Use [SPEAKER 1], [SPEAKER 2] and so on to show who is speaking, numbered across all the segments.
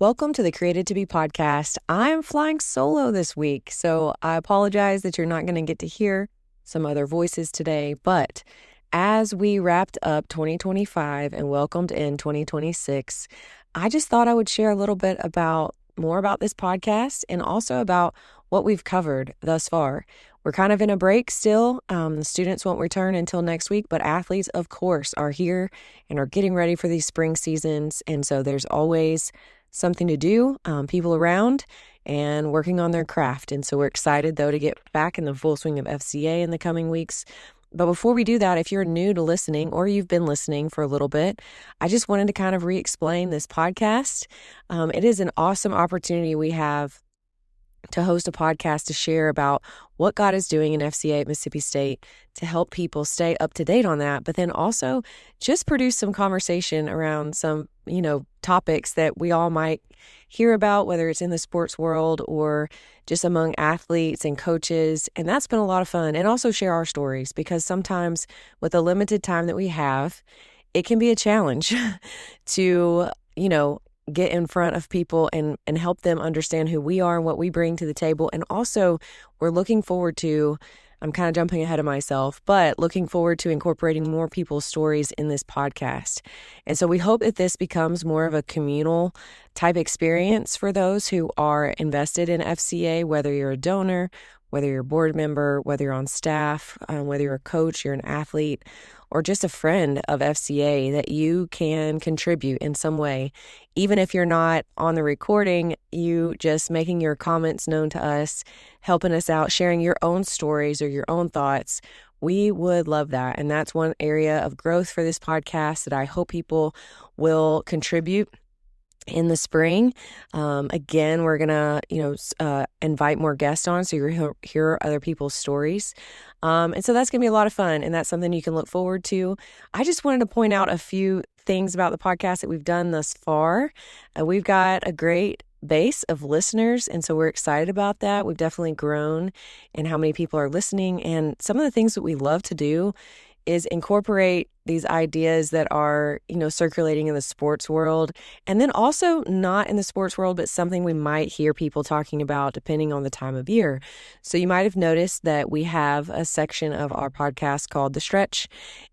[SPEAKER 1] Welcome to the Created to Be podcast. I'm flying solo this week, so I apologize that you're not going to get to hear some other voices today. But as we wrapped up 2025 and welcomed in 2026, I just thought I would share a little bit more about this podcast and also about what we've covered thus far. We're kind of in a break still. The students won't return until next week, but athletes, of course, are here and are getting ready for these spring seasons. And so there's always something to do, people around and working on their craft. And so we're excited, though, to get back in the full swing of FCA in the coming weeks. But before we do that, if you're new to listening or you've been listening for a little bit, I just wanted to kind of re-explain this podcast. It is an awesome opportunity we have to host a podcast to share about what God is doing in FCA at Mississippi State to help people stay up to date on that, but then also just produce some conversation around some, topics that we all might hear about, whether it's in the sports world or just among athletes and coaches. And that's been a lot of fun. And also share our stories, because sometimes with the limited time that we have, it can be a challenge to, get in front of people and help them understand who we are and what we bring to the table. And also, we're looking forward to, I'm kind of jumping ahead of myself, but looking forward to incorporating more people's stories in this podcast. And so we hope that this becomes more of a communal type experience for those who are invested in FCA, whether you're a donor, whether you're a board member, whether you're on staff, whether you're a coach, you're an athlete, or just a friend of FCA, that you can contribute in some way. Even if you're not on the recording, you just making your comments known to us, helping us out, sharing your own stories or your own thoughts. We would love that. And that's one area of growth for this podcast that I hope people will contribute in the spring. Again, we're going to, invite more guests on, so you're going to hear other people's stories. And so that's going to be a lot of fun, and that's something you can look forward to. I just wanted to point out a few things about the podcast that we've done thus far. We've got a great base of listeners, and so we're excited about that. We've definitely grown in how many people are listening, and some of the things that we love to do is incorporate these ideas that are, circulating in the sports world, and then also not in the sports world, but something we might hear people talking about depending on the time of year. So you might have noticed that we have a section of our podcast called The Stretch,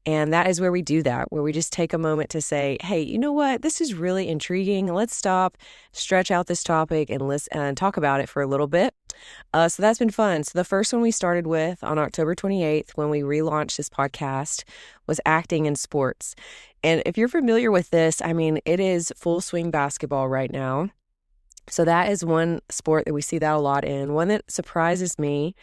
[SPEAKER 1] and that is where we do that, where we just take a moment to say, hey, you know what? This is really intriguing. Let's stop, stretch out this topic, and talk about it for a little bit. So that's been fun. So the first one we started with on October 28th, when we relaunched this podcast, was acting in sports. And if you're familiar with this, it is full swing basketball right now. So that is one sport that we see that a lot in, one that surprises me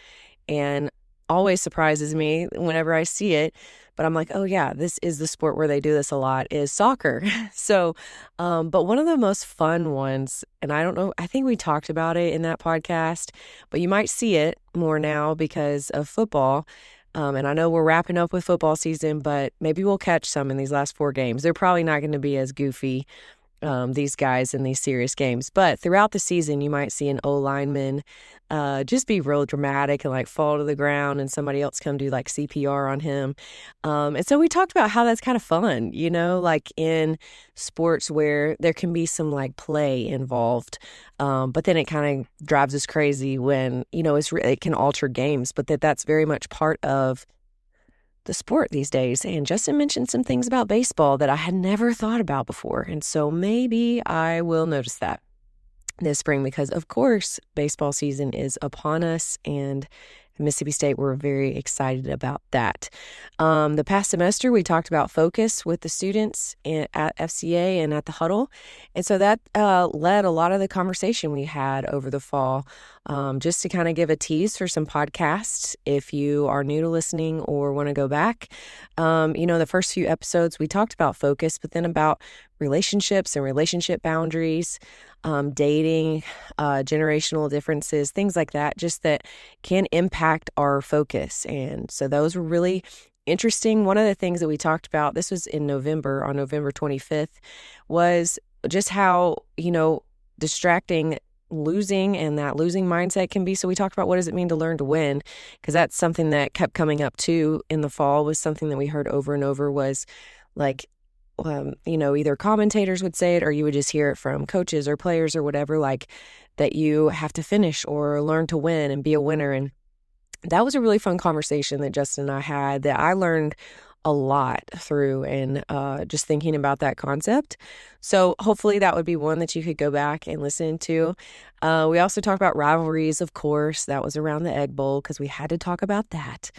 [SPEAKER 1] and always surprises me whenever I see it. But I'm like, oh yeah, this is the sport where they do this a lot, is soccer. So, but one of the most fun ones, and I don't know, I think we talked about it in that podcast, but you might see it more now because of football. And I know we're wrapping up with football season, but maybe we'll catch some in these last 4 games. They're probably not going to be as goofy, these guys in these serious games. But throughout the season, you might see an lineman just be real dramatic and fall to the ground, and somebody else come do CPR on him. And so we talked about how that's kind of fun, in sports where there can be some play involved. But then it kind of drives us crazy when, it can alter games, but that's very much part of the sport these days. And Justin mentioned some things about baseball that I had never thought about before. And so maybe I will notice that this spring, because of course baseball season is upon us, and Mississippi State, we're very excited about that. The past semester, we talked about focus with the students at FCA and at the huddle. And so that led a lot of the conversation we had over the fall. Just to kind of give a tease for some podcasts, if you are new to listening or want to go back, the first few episodes, we talked about focus, but then about relationships and relationship boundaries, dating, generational differences, things like that, just that can impact our focus. And so those were really interesting. One of the things that we talked about, this was in November, on November 25th, was just how, distracting losing and that losing mindset can be. So we talked about what does it mean to learn to win, because that's something that kept coming up too in the fall, was something that we heard over and over, was either commentators would say it or you would just hear it from coaches or players or whatever, like that you have to finish or learn to win and be a winner. And that was a really fun conversation that Justin and I had that I learned a lot through and just thinking about that concept. So hopefully that would be one that you could go back and listen to. We also talked about rivalries, of course. That was around the Egg Bowl because we had to talk about that.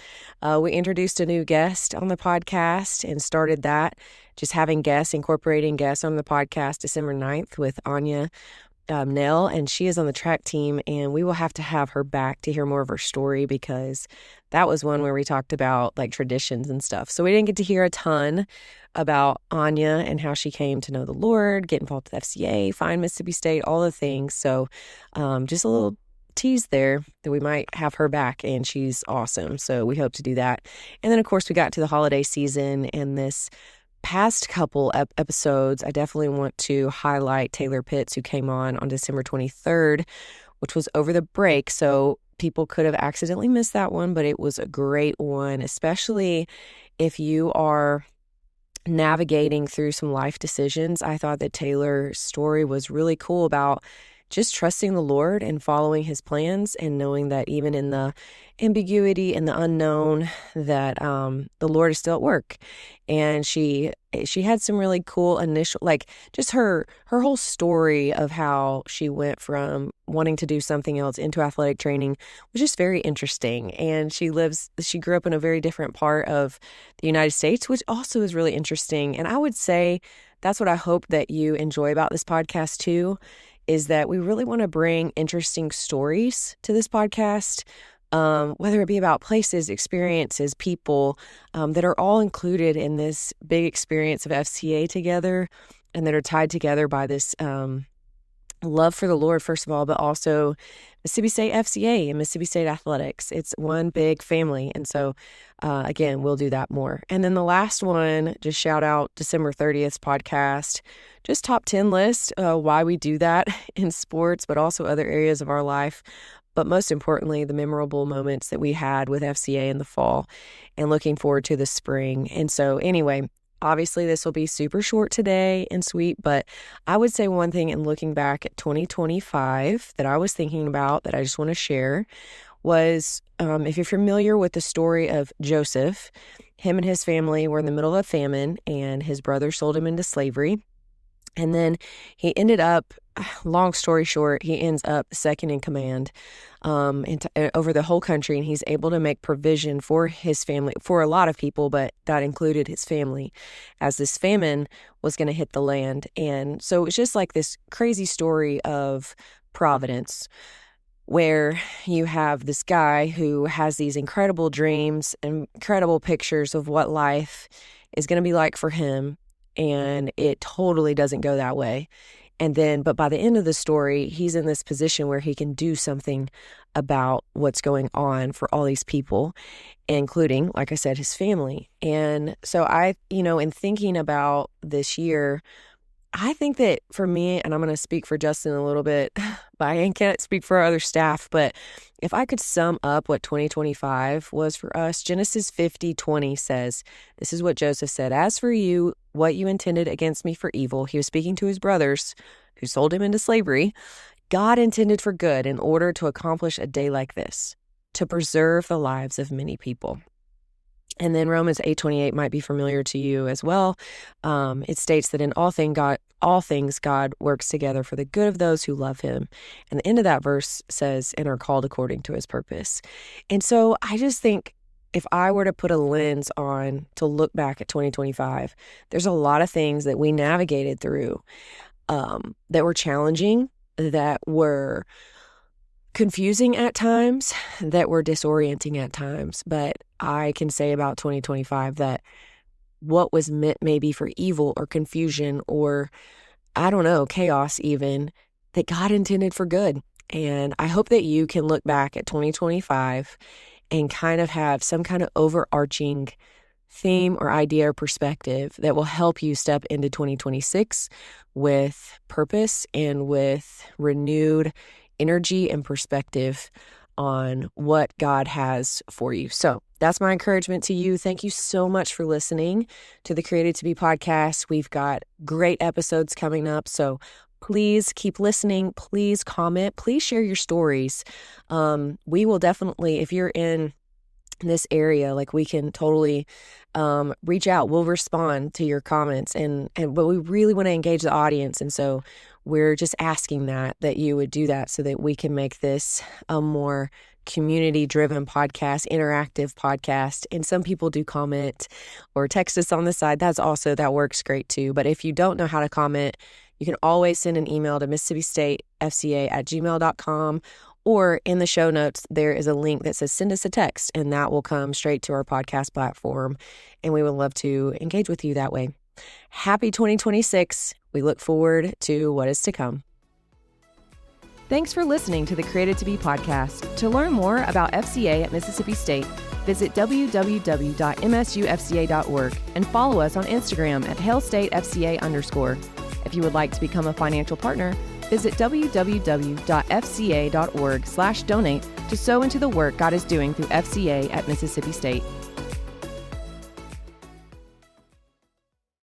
[SPEAKER 1] We introduced a new guest on the podcast and started that, just having guests, incorporating guests on the podcast December 9th with Anya Nell, and she is on the track team, and we will have to have her back to hear more of her story because that was one where we talked about like traditions and stuff. So we didn't get to hear a ton about Anya and how she came to know the Lord, get involved with FCA, find Mississippi State, all the things. So just a little tease there that we might have her back, and she's awesome. So we hope to do that. And then, of course, we got to the holiday season, and this past couple episodes, I definitely want to highlight Taylor Pitts, who came on December 23rd, which was over the break. So people could have accidentally missed that one, but it was a great one, especially if you are navigating through some life decisions. I thought that Taylor's story was really cool about just trusting the Lord and following his plans and knowing that even in the ambiguity and the unknown that the Lord is still at work. And she had some really cool initial, like just her whole story of how she went from wanting to do something else into athletic training was just very interesting. And she grew up in a very different part of the United States, which also is really interesting. And I would say that's what I hope that you enjoy about this podcast too, is that we really want to bring interesting stories to this podcast, whether it be about places, experiences, people that are all included in this big experience of FCA together and that are tied together by this love for the Lord, first of all, but also Mississippi State FCA and Mississippi State Athletics. It's one big family. And so, again, we'll do that more. And then the last one, just shout out December 30th's podcast, just top 10 list, why we do that in sports, but also other areas of our life. But most importantly, the memorable moments that we had with FCA in the fall and looking forward to the spring. And so anyway, obviously this will be super short today and sweet, but I would say one thing in looking back at 2025 that I was thinking about that I just want to share was if you're familiar with the story of Joseph, him and his family were in the middle of a famine and his brother sold him into slavery. And then he ended up, long story short, he ends up second in command over the whole country, and he's able to make provision for his family, for a lot of people, but that included his family, as this famine was going to hit the land. And so it's just like this crazy story of providence, where you have this guy who has these incredible dreams and incredible pictures of what life is going to be like for him, and it totally doesn't go that way. And then, but by the end of the story, he's in this position where he can do something about what's going on for all these people, including, like I said, his family. And so in thinking about this year, I think that for me, and I'm going to speak for Justin a little bit, but I can't speak for our other staff, but if I could sum up what 2025 was for us, Genesis 50:20 says, this is what Joseph said, "As for you, what you intended against me for evil," he was speaking to his brothers who sold him into slavery, "God intended for good in order to accomplish a day like this, to preserve the lives of many people." And then Romans 8:28 might be familiar to you as well. It states that in all things God works together for the good of those who love him. And the end of that verse says, "and are called according to his purpose." And so I just think if I were to put a lens on to look back at 2025, there's a lot of things that we navigated through that were challenging, that were confusing at times, that were disorienting at times. But I can say about 2025 that what was meant maybe for evil or confusion or, I don't know, chaos even, that God intended for good. And I hope that you can look back at 2025 and kind of have some kind of overarching theme or idea or perspective that will help you step into 2026 with purpose and with renewed energy and perspective on what God has for you. So that's my encouragement to you. Thank you so much for listening to the Created to Be podcast. We've got great episodes coming up, so please keep listening. Please comment. Please share your stories. We will definitely, if you're in this area, like, we can totally reach out. We'll respond to your comments, but we really want to engage the audience, and so we're just asking that you would do that so that we can make this a more community-driven podcast, interactive podcast. And some people do comment or text us on the side. That works great too. But if you don't know how to comment, you can always send an email to mississippistatefca@gmail.com, or in the show notes, there is a link that says send us a text, and that will come straight to our podcast platform. And we would love to engage with you that way. Happy 2026. We look forward to what is to come. Thanks for listening to the Created to Be podcast. To learn more about FCA at Mississippi State, visit www.msufca.org and follow us on Instagram at HailStateFCA_. If you would like to become a financial partner, visit www.fca.org/donate to sow into the work God is doing through FCA at Mississippi State.